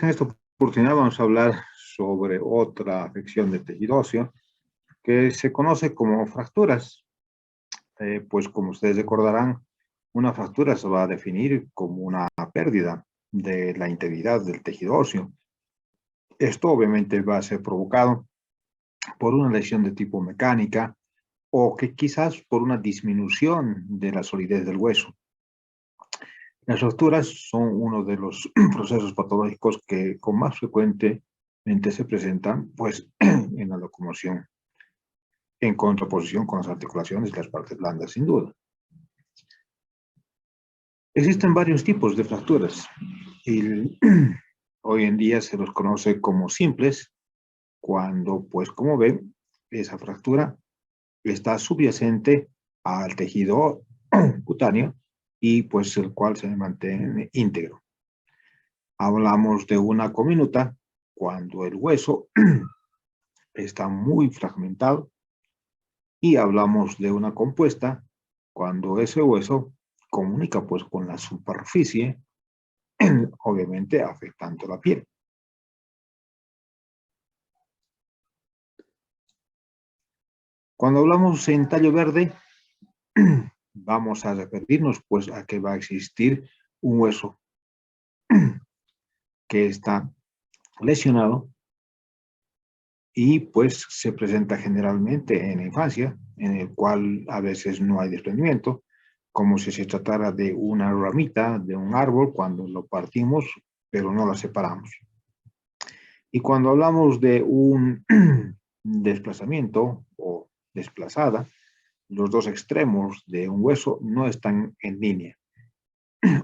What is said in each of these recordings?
En esta oportunidad vamos a hablar sobre otra afección del tejido óseo que se conoce como fracturas. Pues como ustedes recordarán, una fractura se va a definir como una pérdida de la integridad del tejido óseo. Esto obviamente va a ser provocado por una lesión de tipo mecánica o que quizás por una disminución de la solidez del hueso. Las fracturas son uno de los procesos patológicos que con más frecuentemente se presentan pues, en la locomoción, en contraposición con las articulaciones y las partes blandas, sin duda. Existen varios tipos de fracturas y hoy en día se los conoce como simples, cuando, pues como ven, esa fractura está subyacente al tejido cutáneo y pues el cual se mantiene íntegro. Hablamos de una cominuta cuando el hueso está muy fragmentado y hablamos de una compuesta cuando ese hueso comunica pues con la superficie, obviamente afectando la piel. Cuando hablamos en tallo verde, vamos a referirnos pues a que va a existir un hueso que está lesionado y pues se presenta generalmente en la infancia, en el cual a veces no hay desprendimiento, como si se tratara de una ramita de un árbol cuando lo partimos, pero no la separamos. Y cuando hablamos de un desplazamiento o desplazada, los dos extremos de un hueso no están en línea,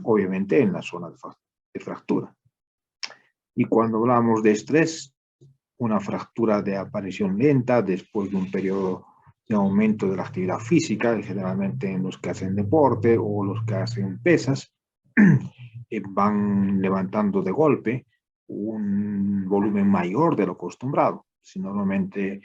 obviamente en la zona de fractura. Y cuando hablamos de estrés, una fractura de aparición lenta después de un periodo de aumento de la actividad física, generalmente en los que hacen deporte o los que hacen pesas, van levantando de golpe un volumen mayor de lo acostumbrado. Si normalmente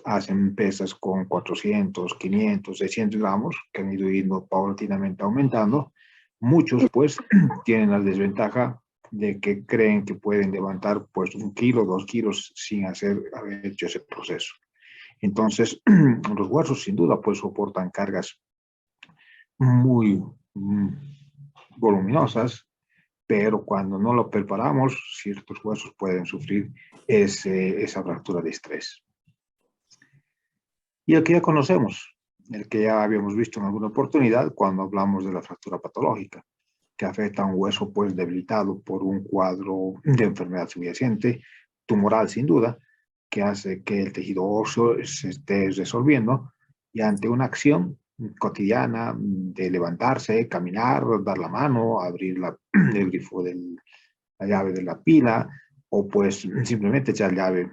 hacen pesas con 400, 500, 600 gramos, que han ido paulatinamente aumentando, muchos pues tienen la desventaja de que creen que pueden levantar pues 1 kilo, 2 kilos sin haber hecho ese proceso. Entonces, los huesos sin duda pues soportan cargas muy voluminosas, pero cuando no lo preparamos, ciertos huesos pueden sufrir esa fractura de estrés. Y el que ya conocemos, el que ya habíamos visto en alguna oportunidad cuando hablamos de la fractura patológica, que afecta a un hueso pues debilitado por un cuadro de enfermedad subyacente, tumoral sin duda, que hace que el tejido óseo se esté resolviendo y ante una acción cotidiana de levantarse, caminar, dar la mano, abrir el grifo de la llave de la pila o pues simplemente echar llave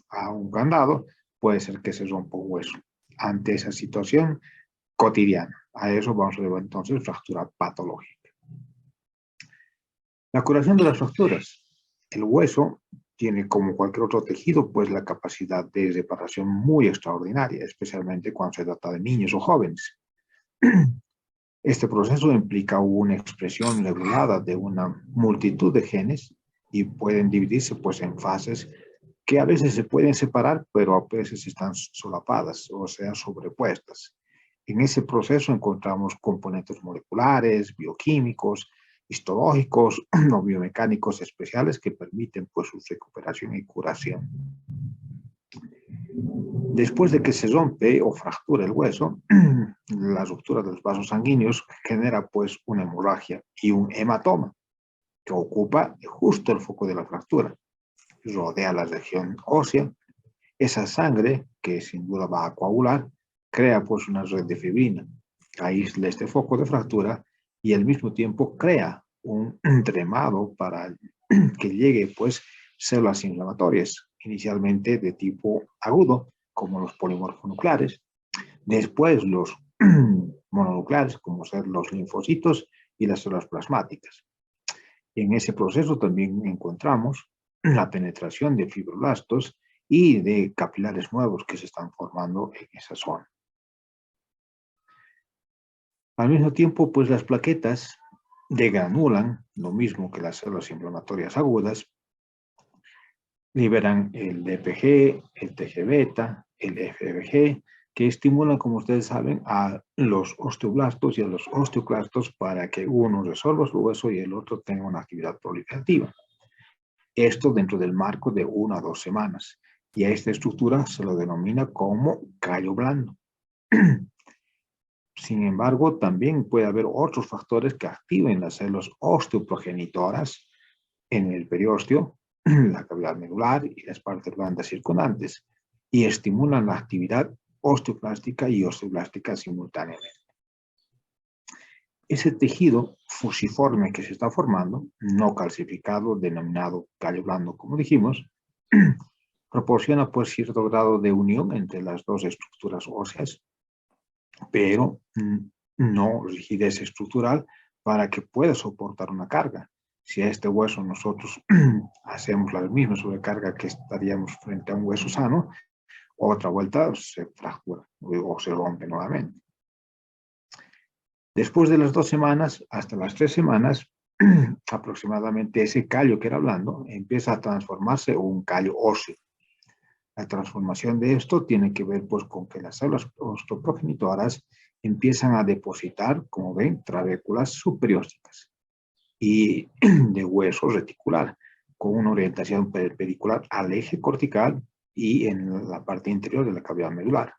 a un candado, puede ser que se rompa un hueso. Ante esa situación cotidiana, a eso vamos a llamar entonces fractura patológica. La curación de las fracturas. El hueso tiene, como cualquier otro tejido, pues la capacidad de reparación muy extraordinaria, especialmente cuando se trata de niños o jóvenes. Este proceso implica una expresión regulada de una multitud de genes y pueden dividirse pues en fases que a veces se pueden separar, pero a veces están solapadas, o sea, sobrepuestas. En ese proceso encontramos componentes moleculares, bioquímicos, histológicos o biomecánicos especiales que permiten pues su recuperación y curación. Después de que se rompe o fractura el hueso, la ruptura de los vasos sanguíneos genera pues una hemorragia y un hematoma que ocupa justo el foco de la fractura. Rodea la región ósea. Esa sangre, que sin duda va a coagular, crea pues una red de fibrina, aísla este foco de fractura y al mismo tiempo crea un tremado para que llegue pues células inflamatorias, inicialmente de tipo agudo, como los polimorfonucleares, después los mononucleares, como ser los linfocitos y las células plasmáticas. En ese proceso también encontramos la penetración de fibroblastos y de capilares nuevos que se están formando en esa zona. Al mismo tiempo, pues las plaquetas degranulan, lo mismo que las células inflamatorias agudas, liberan el DPG, el TG-beta, el FBG, que estimulan, como ustedes saben, a los osteoblastos y a los osteoclastos para que uno resuelva su hueso y el otro tenga una actividad proliferativa. Esto dentro del marco de 1 a 2 semanas. Y a esta estructura se lo denomina como callo blando. Sin embargo, también puede haber otros factores que activen las células osteoprogenitoras en el periósteo, la cavidad medular y las partes blandas circundantes, y estimulan la actividad osteoclástica y osteoblástica simultáneamente. Ese tejido fusiforme que se está formando, no calcificado, denominado callo blando, como dijimos, proporciona pues cierto grado de unión entre las dos estructuras óseas, pero no rigidez estructural para que pueda soportar una carga. Si a este hueso nosotros hacemos la misma sobrecarga que estaríamos frente a un hueso sano, otra vuelta se fractura o se rompe nuevamente. Después de las 2 semanas, hasta las 3 semanas, aproximadamente ese callo que era blando empieza a transformarse en un callo óseo. La transformación de esto tiene que ver pues con que las células osteoprogenitoras empiezan a depositar, como ven, trabéculas superiósticas y de hueso reticular, con una orientación perpendicular al eje cortical y en la parte interior de la cavidad medular.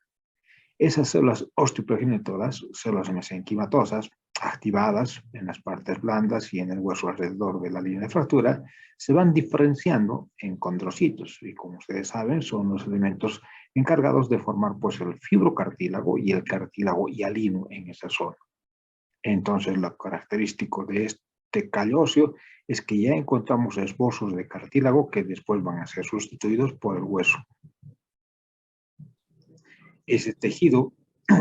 Esas células osteoprogenitoras, células mesenquimatosas, activadas en las partes blandas y en el hueso alrededor de la línea de fractura, se van diferenciando en condrocitos y, como ustedes saben, son los elementos encargados de formar pues el fibrocartílago y el cartílago hialino en esa zona. Entonces, lo característico de este callo óseo es que ya encontramos esbozos de cartílago que después van a ser sustituidos por el hueso. Ese tejido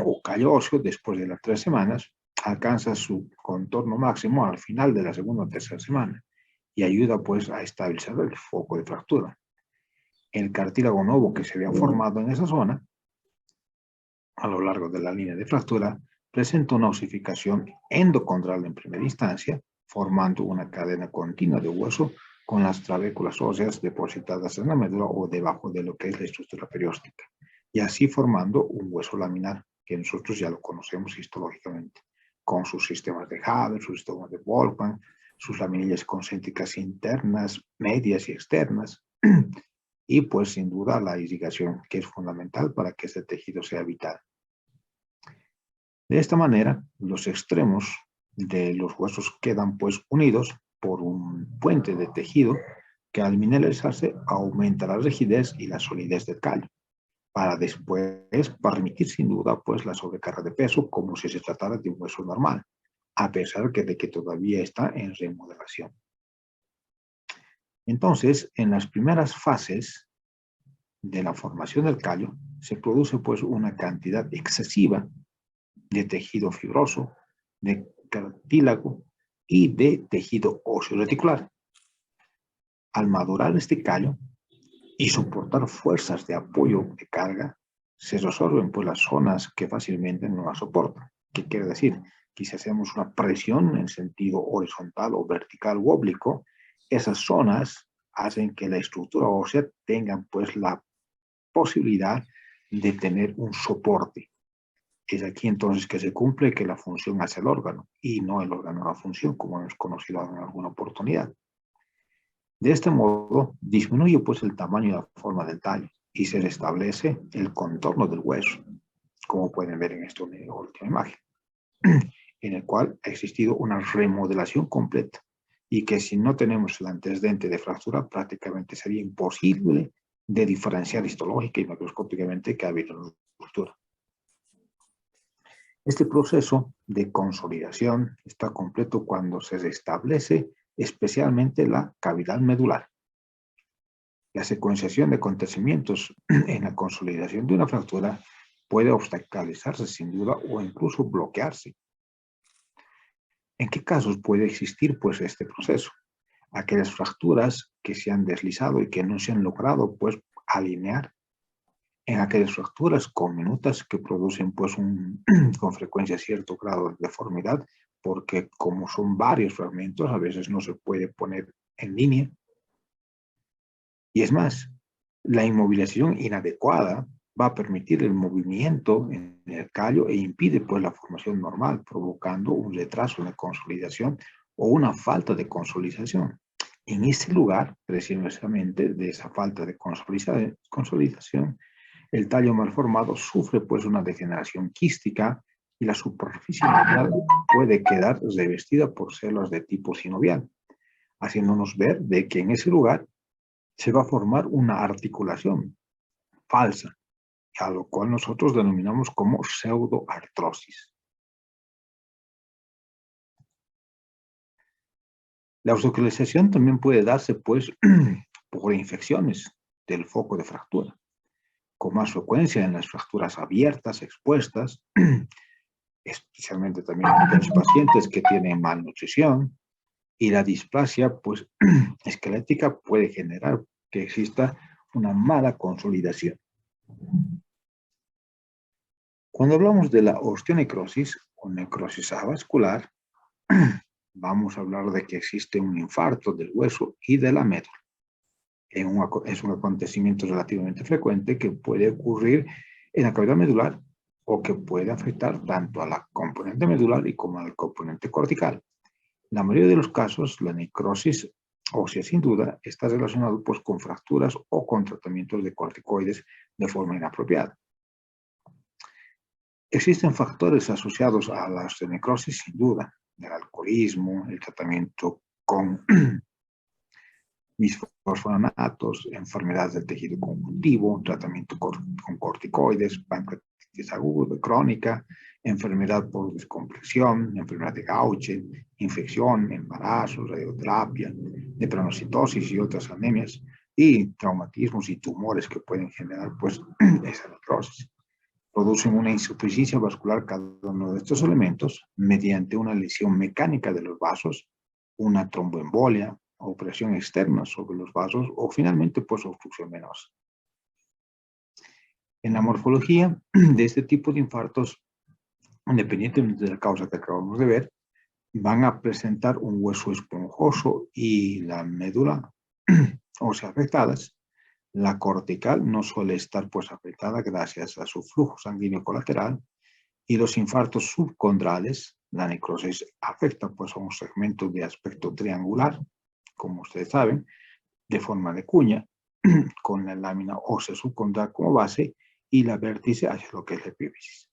o callo óseo, después de las 3 semanas, alcanza su contorno máximo al final de la segunda o tercera semana y ayuda pues a estabilizar el foco de fractura. El cartílago nuevo que se había formado en esa zona, a lo largo de la línea de fractura, presenta una osificación endocondral en primera instancia, formando una cadena continua de hueso con las trabéculas óseas depositadas en la médula o debajo de lo que es la estructura perióstica, y así formando un hueso laminar, que nosotros ya lo conocemos histológicamente, con sus sistemas de Haber, sus sistemas de Volkmann, sus laminillas concéntricas internas, medias y externas, y pues sin duda la irrigación, que es fundamental para que este tejido sea vital. De esta manera, los extremos de los huesos quedan pues unidos por un puente de tejido que al mineralizarse aumenta la rigidez y la solidez del callo, para después permitir sin duda pues la sobrecarga de peso como si se tratara de un hueso normal, a pesar de que todavía está en remodelación. Entonces, en las primeras fases de la formación del callo, se produce pues una cantidad excesiva de tejido fibroso, de cartílago y de tejido óseo reticular. Al madurar este callo y soportar fuerzas de apoyo de carga, se resuelven pues las zonas que fácilmente no la soportan. ¿Qué quiere decir? Que si hacemos una presión en sentido horizontal o vertical u oblicuo, esas zonas hacen que la estructura ósea tenga pues la posibilidad de tener un soporte. Es aquí entonces que se cumple que la función hace el órgano y no el órgano la función, como hemos conocido en alguna oportunidad. De este modo, disminuye pues el tamaño y la forma del tallo y se restablece el contorno del hueso, como pueden ver en esta última imagen, en el cual ha existido una remodelación completa y que si no tenemos el antecedente de fractura, prácticamente sería imposible de diferenciar histológica y macroscópicamente que ha habido una ruptura. Este proceso de consolidación está completo cuando se restablece especialmente la cavidad medular. La secuenciación de acontecimientos en la consolidación de una fractura puede obstaculizarse sin duda o incluso bloquearse. ¿En qué casos puede existir pues este proceso? Aquellas fracturas que se han deslizado y que no se han logrado pues alinear. En aquellas fracturas conminutas que producen pues con frecuencia cierto grado de deformidad porque como son varios fragmentos, a veces no se puede poner en línea. Y es más, la inmovilización inadecuada va a permitir el movimiento en el callo e impide pues la formación normal, provocando un retraso en la consolidación o una falta de consolidación. En ese lugar, precisamente de esa falta de consolidación, el tallo malformado sufre pues una degeneración quística y la superficie medial puede quedar revestida por células de tipo sinovial, haciéndonos ver de que en ese lugar se va a formar una articulación falsa, a lo cual nosotros denominamos como pseudoartrosis. La osteoclasización también puede darse pues por infecciones del foco de fractura, con más frecuencia en las fracturas abiertas, expuestas, especialmente también en aquellos pacientes que tienen malnutrición, y la displasia pues esquelética puede generar que exista una mala consolidación. Cuando hablamos de la osteonecrosis o necrosis avascular, vamos a hablar de que existe un infarto del hueso y de la médula. Es un acontecimiento relativamente frecuente que puede ocurrir en la cavidad medular o que puede afectar tanto a la componente medular y como al componente cortical. En la mayoría de los casos, la necrosis ósea sin duda está relacionada pues, con fracturas o con tratamientos de corticoides de forma inapropiada. Existen factores asociados a la osteonecrosis sin duda, el alcoholismo, el tratamiento con bisfosfonatos, enfermedades del tejido conjuntivo, tratamiento con corticoides, pancreatitis aguda, crónica, enfermedad por descompresión, enfermedad de Gaucher, infección, embarazo, radioterapia, nepranocitosis y otras anemias, y traumatismos y tumores que pueden generar pues esa necrosis. Producen una insuficiencia vascular cada uno de estos elementos mediante una lesión mecánica de los vasos, una tromboembolia, o presión externa sobre los vasos o finalmente pues obstrucción venosa. En la morfología de este tipo de infartos, independientemente de la causa que acabamos de ver, van a presentar un hueso esponjoso y la médula ósea afectadas. La cortical no suele estar pues afectada gracias a su flujo sanguíneo colateral y los infartos subcondrales, la necrosis afecta pues a un segmento de aspecto triangular, como ustedes saben, de forma de cuña, con la lámina ósea subcondral como base y la vértice hacia lo que es la epífisis.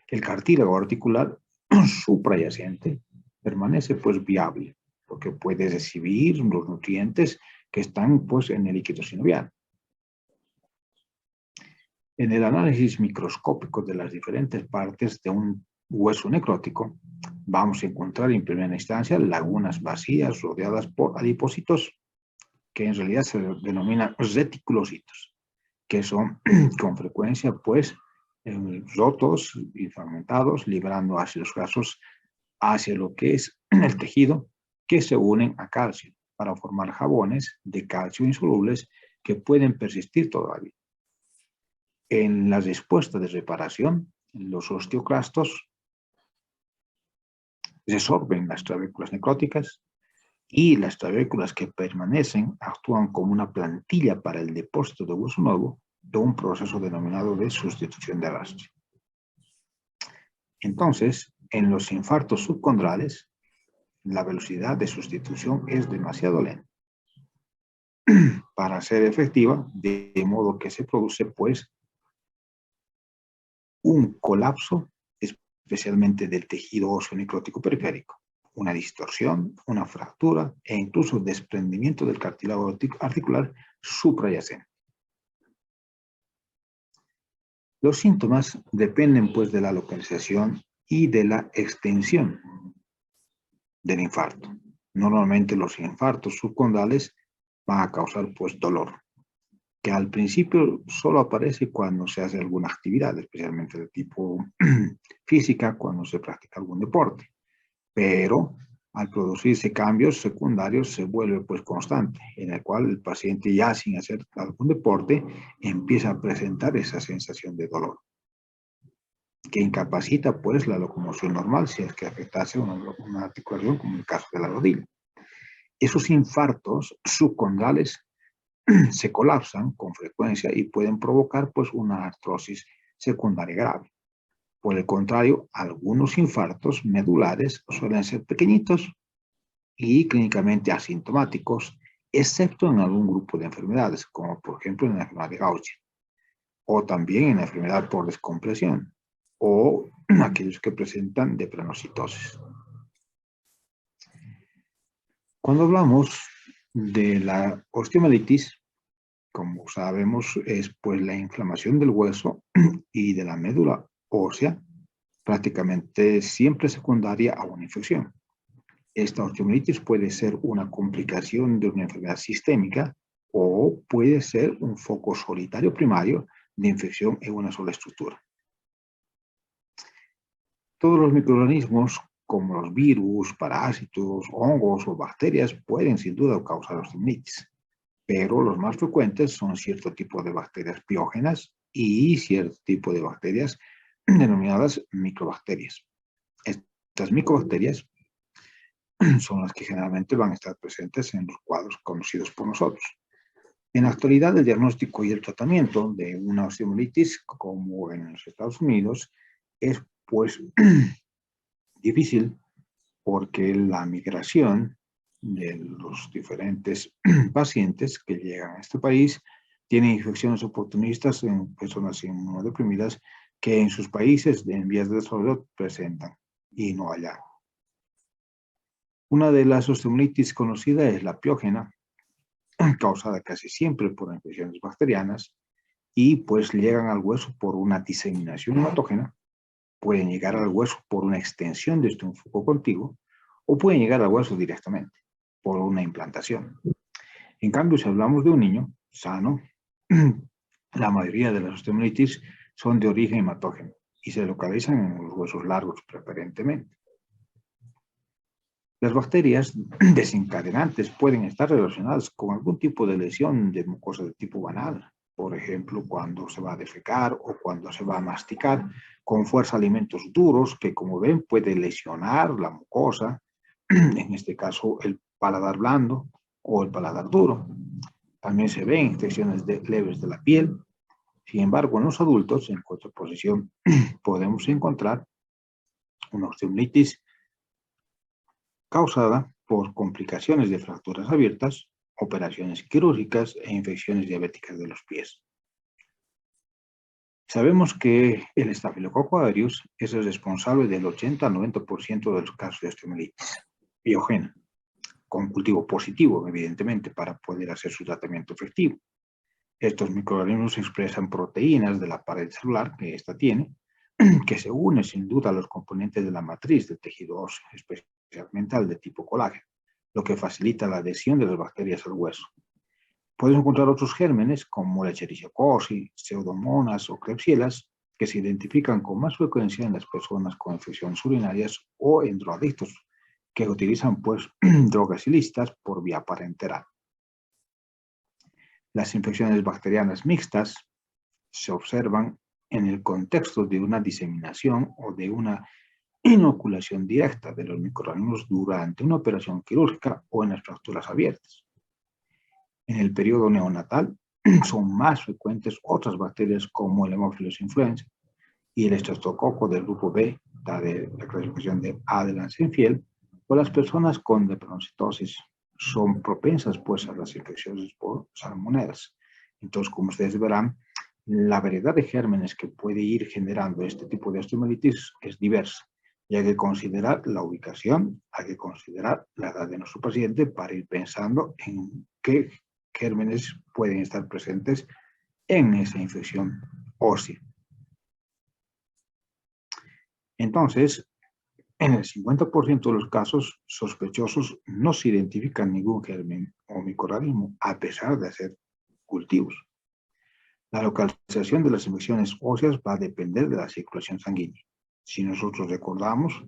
El cartílago articular suprayacente permanece pues viable, porque puede recibir los nutrientes que están pues en el líquido sinovial. En el análisis microscópico de las diferentes partes de un hueso necrótico, vamos a encontrar en primera instancia lagunas vacías rodeadas por adipocitos, que en realidad se denominan reticulocitos, que son con frecuencia pues rotos y fragmentados, librando ácidos grasos hacia lo que es el tejido, que se unen a calcio para formar jabones de calcio insolubles que pueden persistir todavía. En la respuesta de reparación, los osteoclastos resorben las trabéculas necróticas y las trabéculas que permanecen actúan como una plantilla para el depósito de hueso nuevo de un proceso denominado de sustitución de arrastre. Entonces, en los infartos subcondrales, la velocidad de sustitución es demasiado lenta para ser efectiva, de modo que se produce pues un colapso, especialmente del tejido óseo necrótico periférico, una distorsión, una fractura e incluso desprendimiento del cartílago articular suprayacente. Los síntomas dependen pues de la localización y de la extensión del infarto. Normalmente los infartos subcondrales van a causar pues dolor, que al principio solo aparece cuando se hace alguna actividad, especialmente de tipo física, cuando se practica algún deporte. Pero al producirse cambios secundarios se vuelve pues constante, en el cual el paciente ya sin hacer algún deporte empieza a presentar esa sensación de dolor. que incapacita pues la locomoción normal si es que afectase una articulación como el caso de la rodilla. Esos infartos subcondrales se colapsan con frecuencia y pueden provocar pues una artrosis secundaria grave. Por el contrario, algunos infartos medulares suelen ser pequeñitos y clínicamente asintomáticos, excepto en algún grupo de enfermedades, como por ejemplo en la enfermedad de Gaucher, o también en la enfermedad por descompresión, o aquellos que presentan deplanocitosis. Cuando hablamos de la osteomielitis, como sabemos, es pues la inflamación del hueso y de la médula ósea, prácticamente siempre secundaria a una infección. Esta osteomielitis puede ser una complicación de una enfermedad sistémica o puede ser un foco solitario primario de infección en una sola estructura. Todos los microorganismos, como los virus, parásitos, hongos o bacterias, pueden sin duda causar osteomielitis, pero los más frecuentes son cierto tipo de bacterias piógenas y cierto tipo de bacterias denominadas microbacterias. Estas microbacterias son las que generalmente van a estar presentes en los cuadros conocidos por nosotros. En la actualidad, el diagnóstico y el tratamiento de una osteomielitis, como en los Estados Unidos, es pues difícil porque la migración de los diferentes pacientes que llegan a este país tienen infecciones oportunistas en personas inmunodeprimidas que en sus países en vías de desarrollo presentan y no allá. Una de las osteomielitis conocidas es la piógena, causada casi siempre por infecciones bacterianas y pues llegan al hueso por una diseminación hematógena, pueden llegar al hueso por una extensión de este foco contiguo o pueden llegar al hueso directamente por una implantación. En cambio, si hablamos de un niño sano, la mayoría de las osteomielitis son de origen hematógeno y se localizan en los huesos largos preferentemente. Las bacterias desencadenantes pueden estar relacionadas con algún tipo de lesión de mucosa de tipo banal, por ejemplo, cuando se va a defecar o cuando se va a masticar con fuerza alimentos duros que, como ven, puede lesionar la mucosa, en este caso el paladar blando o el paladar duro. También se ven infecciones leves de la piel. Sin embargo, en los adultos, en contraposición, podemos encontrar una osteomielitis causada por complicaciones de fracturas abiertas, operaciones quirúrgicas e infecciones diabéticas de los pies. Sabemos que el Staphylococcus aureus es el responsable del 80 al 90% de los casos de osteomielitis piógena, con cultivo positivo, evidentemente, para poder hacer su tratamiento efectivo. Estos microorganismos expresan proteínas de la pared celular que ésta tiene, que se une sin duda a los componentes de la matriz del tejido óseo, especialmente al de tipo colágeno, lo que facilita la adhesión de las bacterias al hueso. Puedes encontrar otros gérmenes como la Escherichia coli, Pseudomonas o Klebsiella, que se identifican con más frecuencia en las personas con infecciones urinarias o en drogadictos, que utilizan pues drogas ilícitas por vía parenteral. Las infecciones bacterianas mixtas se observan en el contexto de una diseminación o de una inoculación directa de los microorganismos durante una operación quirúrgica o en las fracturas abiertas. En el periodo neonatal son más frecuentes otras bacterias como el Haemophilus influenzae y el estreptococo del grupo B, de la clasificación de A de Lancenfield, o las personas con deplanocitosis son propensas pues a las infecciones por salmonelas. Entonces, como ustedes verán, la variedad de gérmenes que puede ir generando este tipo de osteomielitis es diversa y hay que considerar la ubicación, hay que considerar la edad de nuestro paciente para ir pensando en qué gérmenes pueden estar presentes en esa infección ósea. Entonces, en el 50% de los casos sospechosos no se identifica ningún germen o microorganismo, a pesar de hacer cultivos. La localización de las infecciones óseas va a depender de la circulación sanguínea. Si nosotros recordamos,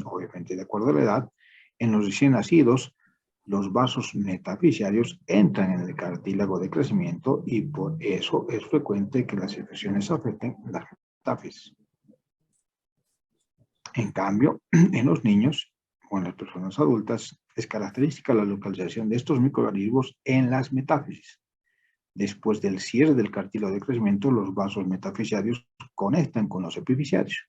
obviamente de acuerdo a la edad, en los recién nacidos, los vasos metafisiarios entran en el cartílago de crecimiento y por eso es frecuente que las infecciones afecten las metáfisis. En cambio, en los niños o en las personas adultas es característica la localización de estos microorganismos en las metáfisis. Después del cierre del cartílago de crecimiento, los vasos metafisiarios conectan con los epifisiarios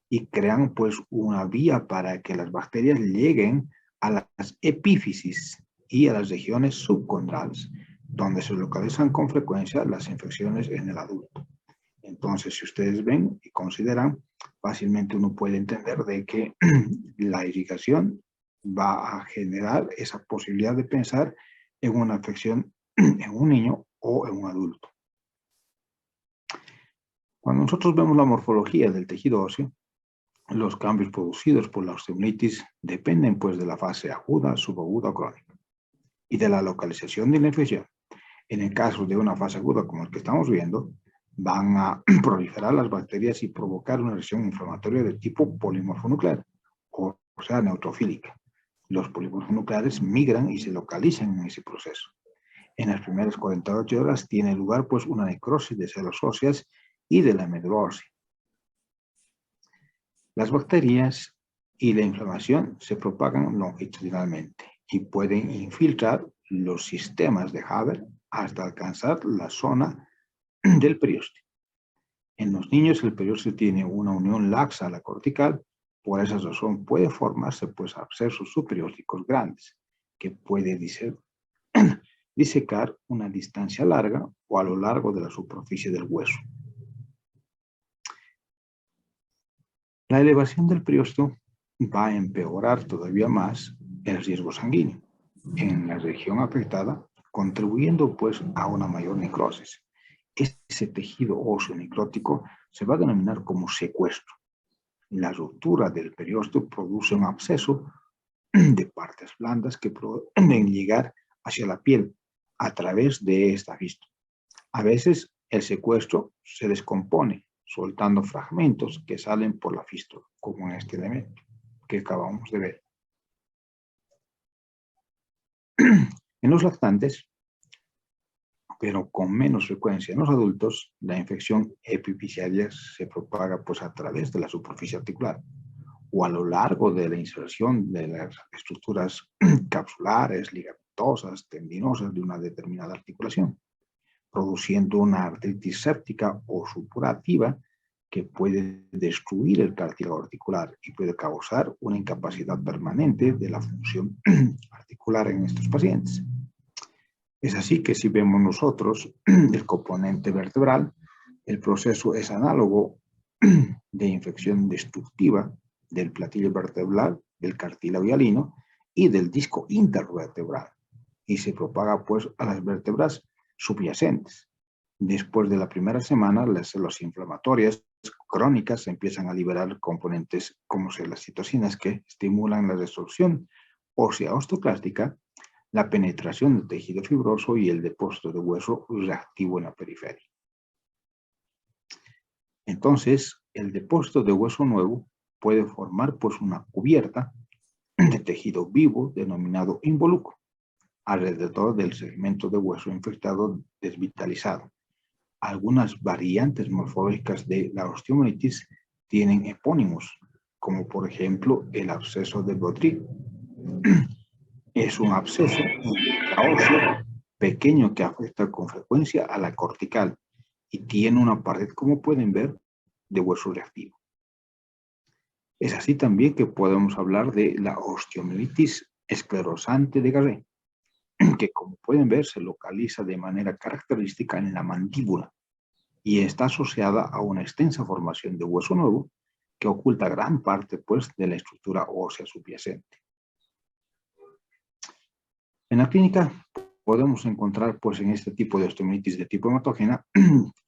y crean pues una vía para que las bacterias lleguen a las epífisis y a las regiones subcondrales, donde se localizan con frecuencia las infecciones en el adulto. Entonces, si ustedes ven y consideran, fácilmente uno puede entender de que la irrigación va a generar esa posibilidad de pensar en una infección en un niño o en un adulto. Cuando nosotros vemos la morfología del tejido óseo, los cambios producidos por la osteomielitis dependen pues de la fase aguda, subaguda o crónica y de la localización de la infección. En el caso de una fase aguda como el que estamos viendo, van a proliferar las bacterias y provocar una reacción inflamatoria de tipo polimorfonuclear, o sea, neutrofílica. Los polimorfonucleares migran y se localizan en ese proceso. En las primeras 48 horas tiene lugar pues una necrosis de células óseas y de la médula ósea. Las bacterias y la inflamación se propagan longitudinalmente y pueden infiltrar los sistemas de Haber hasta alcanzar la zona del periósteo. En los niños el periósteo tiene una unión laxa a la cortical, por esa razón puede formarse pues abscesos subperiósticos grandes que puede disecar una distancia larga o a lo largo de la superficie del hueso. La elevación del periósteo va a empeorar todavía más el riesgo sanguíneo en la región afectada, contribuyendo pues a una mayor necrosis. Ese tejido óseo necrótico se va a denominar como secuestro. La ruptura del periósteo produce un absceso de partes blandas que pueden llegar hacia la piel a través de esta fístula. A veces el secuestro se descompone, soltando fragmentos que salen por la fístula, como en este elemento que acabamos de ver. En los lactantes, pero con menos frecuencia en los adultos, la infección epifisiaria se propaga pues, a través de la superficie articular o a lo largo de la inserción de las estructuras capsulares, ligamentosas, tendinosas de una determinada articulación, produciendo una artritis séptica o supurativa que puede destruir el cartílago articular y puede causar una incapacidad permanente de la función articular en estos pacientes. Es así que si vemos nosotros el componente vertebral, el proceso es análogo de infección destructiva del platillo vertebral, del cartílago hialino y del disco intervertebral y se propaga pues a las vértebras subyacentes. Después de la primera semana, las células inflamatorias crónicas empiezan a liberar componentes como las citocinas que estimulan la destrucción ósea osteoclástica, la penetración del tejido fibroso y el depósito de hueso reactivo en la periferia. Entonces, el depósito de hueso nuevo puede formar pues una cubierta de tejido vivo denominado involucro alrededor del segmento de hueso infectado desvitalizado. Algunas variantes morfológicas de la osteomielitis tienen epónimos, como por ejemplo el absceso de Baudry. Es un absceso óseo pequeño que afecta con frecuencia a la cortical y tiene una pared, como pueden ver, de hueso reactivo. Es así también que podemos hablar de la osteomielitis esclerosante de Garré, que como pueden ver se localiza de manera característica en la mandíbula y está asociada a una extensa formación de hueso nuevo que oculta gran parte pues, de la estructura ósea subyacente. En la clínica podemos encontrar pues, en este tipo de osteomielitis de tipo hematógena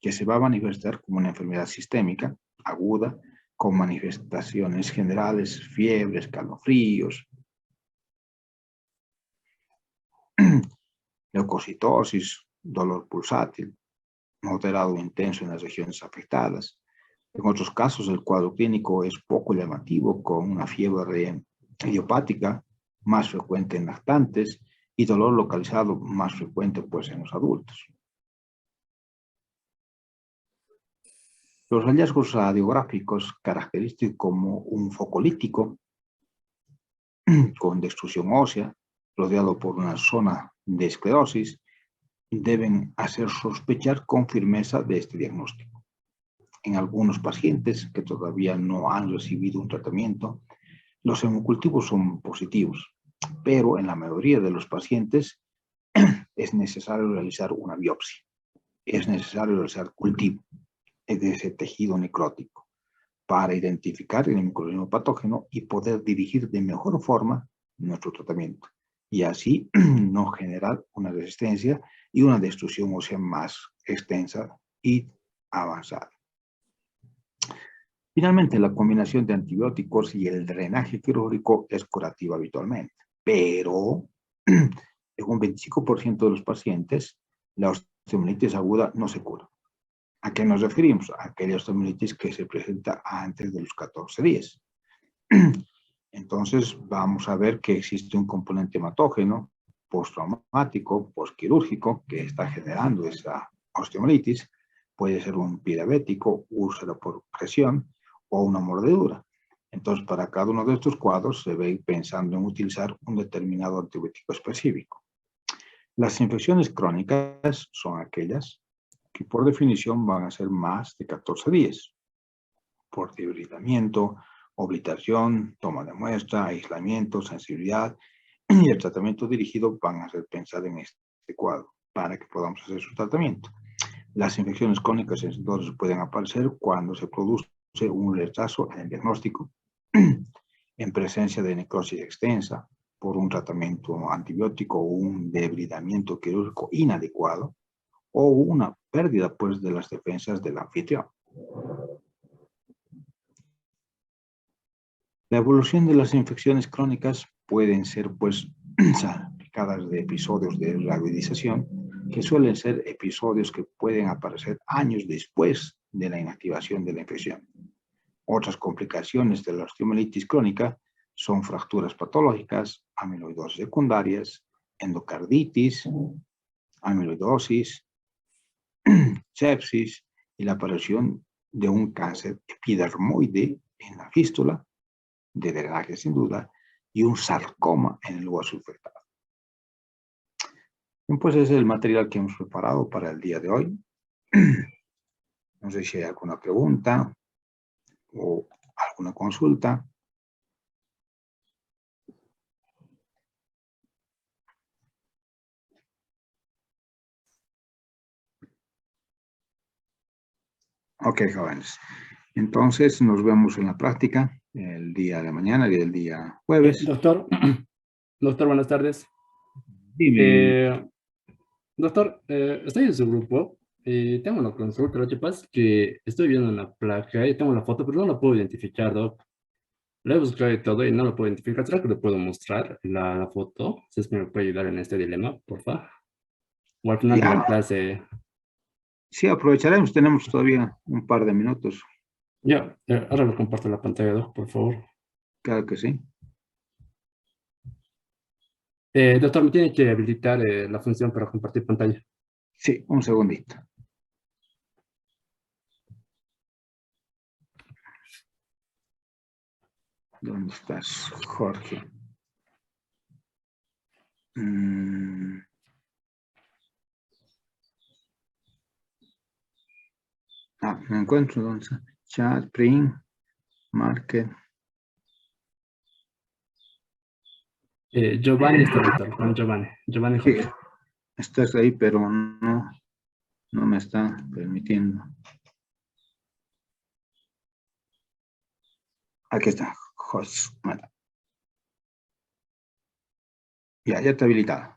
que se va a manifestar como una enfermedad sistémica aguda con manifestaciones generales, fiebre, escalofríos, leucocitosis, dolor pulsátil, moderado o intenso en las regiones afectadas. En otros casos, el cuadro clínico es poco llamativo, con una fiebre idiopática más frecuente en lactantes y dolor localizado más frecuente pues, en los adultos. Los hallazgos radiográficos característicos como un foco lítico con destrucción ósea, rodeado por una zona de esclerosis, deben hacer sospechar con firmeza de este diagnóstico. En algunos pacientes que todavía no han recibido un tratamiento, los hemocultivos son positivos, pero en la mayoría de los pacientes es necesario realizar una biopsia. Es necesario realizar cultivo de ese tejido necrótico para identificar el microorganismo patógeno y poder dirigir de mejor forma nuestro tratamiento y así no generar una resistencia y una destrucción ósea más extensa y avanzada. Finalmente, la combinación de antibióticos y el drenaje quirúrgico es curativa habitualmente, pero en un 25% de los pacientes la osteomielitis aguda no se cura. ¿A qué nos referimos? A aquella osteomielitis que se presenta antes de los 14 días. Entonces, vamos a ver que existe un componente hematógeno, postraumático, postquirúrgico, que está generando esa osteomielitis. Puede ser un pie diabético, úlcera por presión o una mordedura. Entonces, para cada uno de estos cuadros se ve pensando en utilizar un determinado antibiótico específico. Las infecciones crónicas son aquellas que por definición van a ser más de 14 días, por debilitamiento, obliteración, toma de muestra, aislamiento, sensibilidad, y el tratamiento dirigido van a hacer pensar en este cuadro para que podamos hacer su tratamiento. Las infecciones crónicas entonces pueden aparecer cuando se produce un retraso en el diagnóstico, en presencia de necrosis extensa, por un tratamiento antibiótico o un debridamiento quirúrgico inadecuado, o una pérdida pues de las defensas del anfitrión. La evolución de las infecciones crónicas pueden ser pues salpicadas de episodios de rhabdización, que suelen ser episodios que pueden aparecer años después de la inactivación de la infección. Otras complicaciones de la osteomielitis crónica son fracturas patológicas, amiloidosis secundarias, endocarditis, amiloidosis, sepsis y la aparición de un cáncer epidermoide en la fístula, de drenaje sin duda, y un sarcoma en el hueso infectado. Pues ese es el material que hemos preparado para el día de hoy. No sé si hay alguna pregunta o alguna consulta. Ok, jóvenes. Entonces nos vemos en la práctica el día de mañana y el día jueves. Doctor, buenas tardes. Dime. Doctor, estoy en su grupo y tengo una consulta. Lo que pasa es que estoy viendo una placa y tengo la foto, pero no la puedo identificar, Doc. La he buscado y todo y no la puedo identificar. ¿Será que le puedo mostrar la foto? Si es que me puede ayudar en este dilema, por favor. O al final de la Ya, clase. sí, aprovecharemos, tenemos todavía un par de minutos. Ya, ahora lo comparto la pantalla, Doc, por favor. Claro que sí. Doctor, me tiene que habilitar la función para compartir pantalla. Sí, un segundito. ¿Dónde estás, Jorge? Me encuentro, ¿dónde está? Chat, print, market. Giovanni está, doctor, con Giovanni. Giovanni Sí, Jorge. estás ahí, pero no me está permitiendo. Aquí está, host. Ya está habilitado.